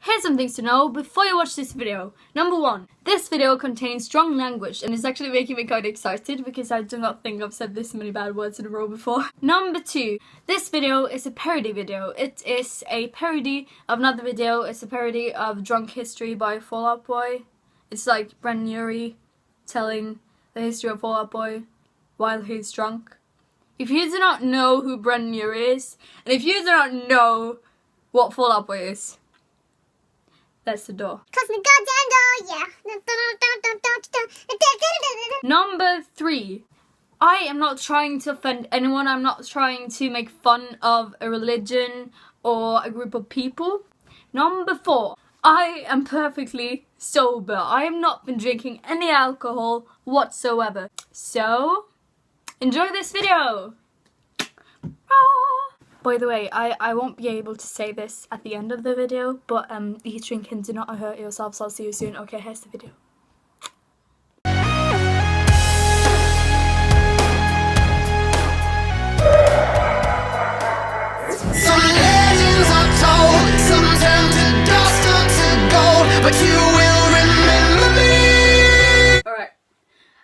Here's some things to know before you watch this video. Number 1, this video contains strong language and is actually making me kind of excited because I do not think I've said this many bad words in a row before. Number 2, this video is a parody video. It is a parody of another video. It's a parody of Drunk History by Fall Out Boy. It's like Brendon Urie telling the history of Fall Out Boy while he's drunk. If you do not know who Brendon Urie is, and if you do not know what Fall Out Boy is, that's the door. Number 3. I am not trying to offend anyone. I'm not trying to make fun of a religion or a group of people. Number 4. I am perfectly sober. I have not been drinking any alcohol whatsoever. So, enjoy this video! By the way, I won't be able to say this at the end of the video, but eat, drink and do not hurt yourselves. I'll see you soon. Okay, here's the video. Some legends are told, some turn to dust or to gold, but you will remember me. Alright,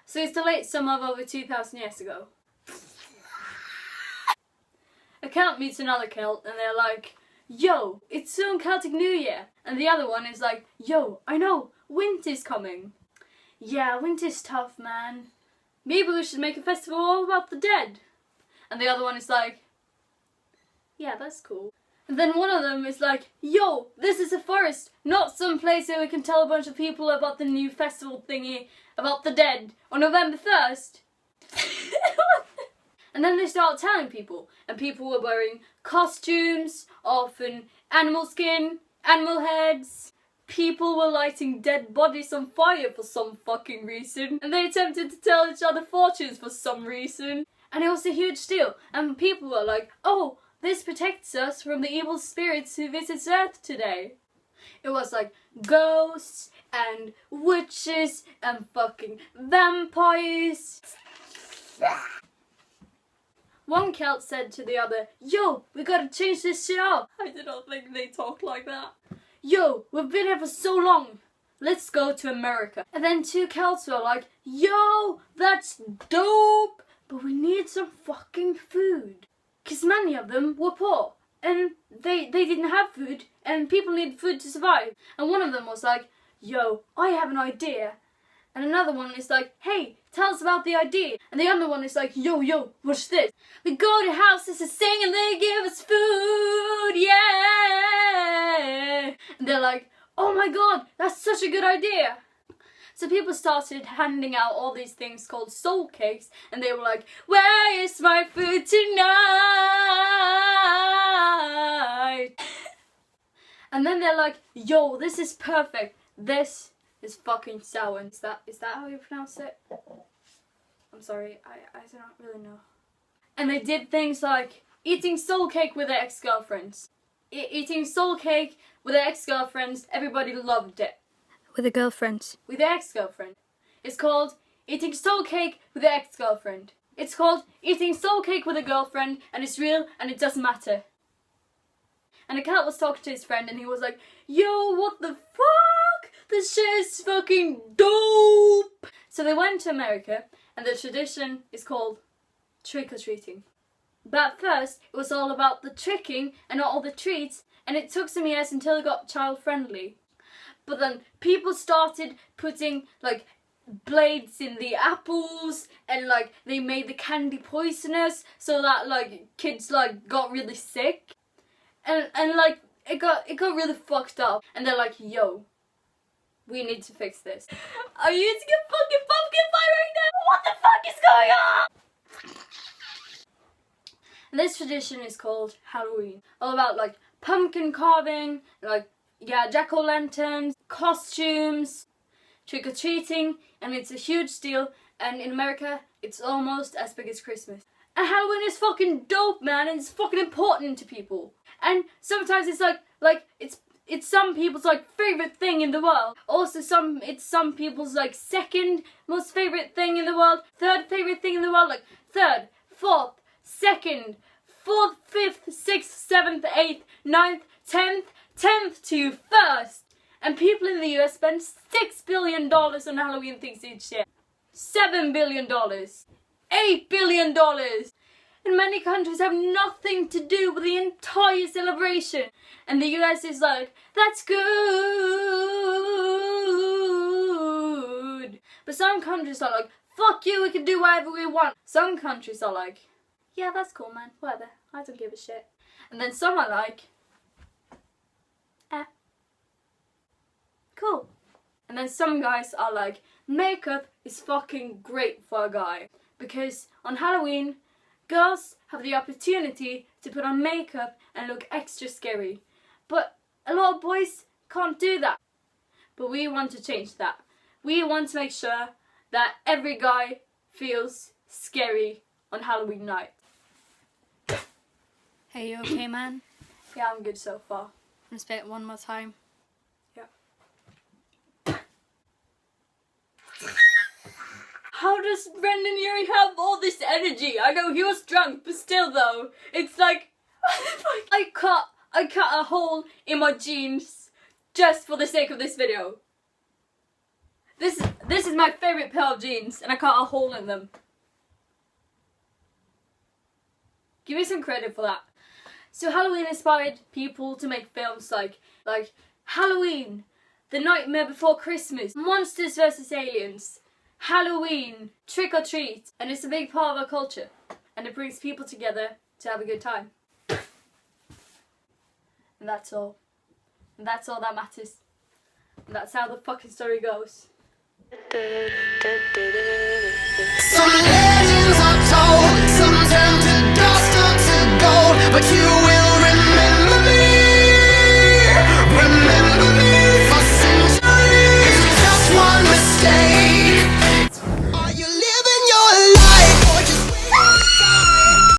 so it's the late summer of over 2,000 years ago. A Celt meets another Celt and they're like, yo, it's soon Celtic New Year. And the other one is like, yo, I know, winter's coming. Yeah, winter's tough, man. Maybe we should make a festival all about the dead. And the other one is like, yeah, that's cool. And then one of them is like, yo, this is a forest, not some place where we can tell a bunch of people about the new festival thingy about the dead on November 1st. And then they start telling people, and people were wearing costumes, often animal skin, animal heads. People were lighting dead bodies on fire for some fucking reason. And they attempted to tell each other fortunes for some reason. And it was a huge deal. And people were like, oh, this protects us from the evil spirits who visits Earth today. It was like ghosts and witches and fucking vampires. One Celt said to the other, yo, we gotta change this shit up. I did not think they talked like that. Yo, we've been here for so long. Let's go to America. And then 2 Celts were like, yo, that's dope. But we need some fucking food. Because many of them were poor. And they didn't have food. And people need food to survive. And one of them was like, yo, I have an idea. And another one is like, hey, tell us about the idea. And the other one is like, yo, what's this? We go to houses to sing and they give us food, yeah! And they're like, oh my god, that's such a good idea. So people started handing out all these things called soul cakes. And they were like, where is my food tonight? And then they're like, yo, this is perfect. This is fucking sour. Is that how you pronounce it? I'm sorry, I do not really know. And they did things like eating soul cake with their ex-girlfriends. Eating soul cake with their ex-girlfriends, everybody loved it. With a girlfriend. With their ex-girlfriend. It's called eating soul cake with their ex-girlfriend. It's called eating soul cake with a girlfriend, and it's real and it doesn't matter. And a Celt was talking to his friend and he was like, yo, what the fuck? This shit is fucking dope! So they went to America and the tradition is called trick-or-treating. But at first, it was all about the tricking and not all the treats, and it took some years until it got child-friendly. But then people started putting, like, blades in the apples, and, like, they made the candy poisonous so that, like, kids, like, got really sick. And like, it got really fucked up. And they're like, yo, we need to fix this. Are you using a fucking pumpkin pie right now? What the fuck is going on? And this tradition is called Halloween. All about, like, pumpkin carving, like, yeah, jack-o'-lanterns, costumes, trick-or-treating, and it's a huge deal. And in America, it's almost as big as Christmas. And Halloween is fucking dope, man, and it's fucking important to people. And sometimes it's like it's some people's like favorite thing in the world. Also it's some people's like second most favorite thing in the world, third favorite thing in the world, like third, fourth, second, fourth, fifth, sixth, seventh, eighth, ninth, 10th to first. And people in the US spend $6 billion on Halloween things each year. $7 billion. $8 billion. And many countries have nothing to do with the entire celebration. And the US is like, that's good. But some countries are like, fuck you, we can do whatever we want. Some countries are like, yeah, that's cool, man, whatever, I don't give a shit. And then some are like, cool. And then some guys are like, makeup is fucking great for a guy. Because on Halloween, girls have the opportunity to put on makeup and look extra scary. But a lot of boys can't do that. But we want to change that. We want to make sure that every guy feels scary on Halloween night. Hey, you okay, man? Yeah, I'm good so far. Let's spit it one more time. Yeah. How does Brendon Urie have all this energy? I know he was drunk, but still though, it's like I cut a hole in my jeans just for the sake of this video. This is my favourite pair of jeans, and I cut a hole in them. Give me some credit for that. So Halloween inspired people to make films like Halloween, The Nightmare Before Christmas, Monsters vs. Aliens, Halloween, Trick or Treat, and it's a big part of our culture, and it brings people together to have a good time. And that's all. And that's all that matters. And that's how the fucking story goes. Some legends are told, some turn to dust or to gold, but you will